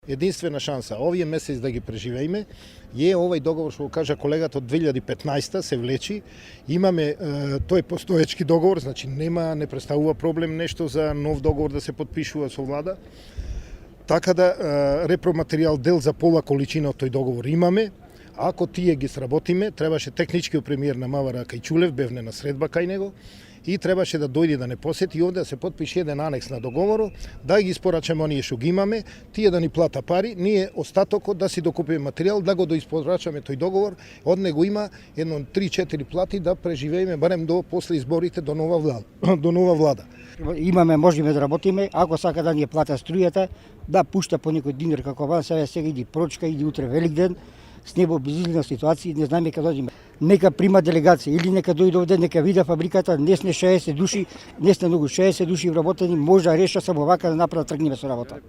Единствена шанса овие месец да ги преживееме е овај договор што го кажа колегата од 2015 се влечи. Имаме тој постоечки договор, значи не представува проблем нешто за нов договор да се потпишува со влада. Така да репроматеријал дел за пола количина од тој договор имаме. Ако тие ги сработиме, требаше техничкиот премиер на Мавара Кајчулев, бевне на средба кај него, и требаше да дојде да не посети овде да се потпише еден анекс на договорот, да ги испорачаме оние што ги имаме, тие да ни плата пари, ние остатокот да си докупиме материјал, да го доиспорачаме тој договор, од него има едно 3-4 плати да преживееме барем до после изборите до нова влада. Имаме, можеме да работиме, ако сака да ни плата струјата, да пушта по некој динар како ван, сега иди прочка, иди утре Великден, с небо безизледна ситуација, не знаеме каде дојдеме. Нека прима делегација или нека дојде овде, нека види фабриката, не сме 60 души, не сме многу 60 души вработени, може да реша само вака да направат тргнеме со работа.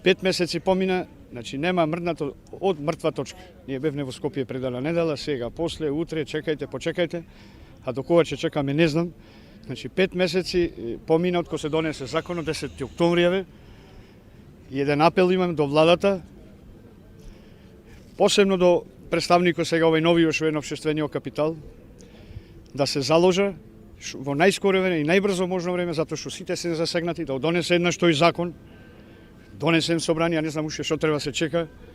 5 месеци помина, значи нема мрднато од мртва точка. Ние бевне во Скопје предала недела, сега, после, утре, чекајте, почекајте, а до кога ќе чекаме не знам. Значи 5 месеци помина од кога се донесе законот 10 октомвријаве. И еден апел имам до владата, посебно до представникот сега овој нови ошвен општествениот капитал, да се заложа во најскоро време и најбрзо можно време, затоа што сите се засегнати, да донесе еднаш тој закон, донесен собрание, не знам уште што треба се чека,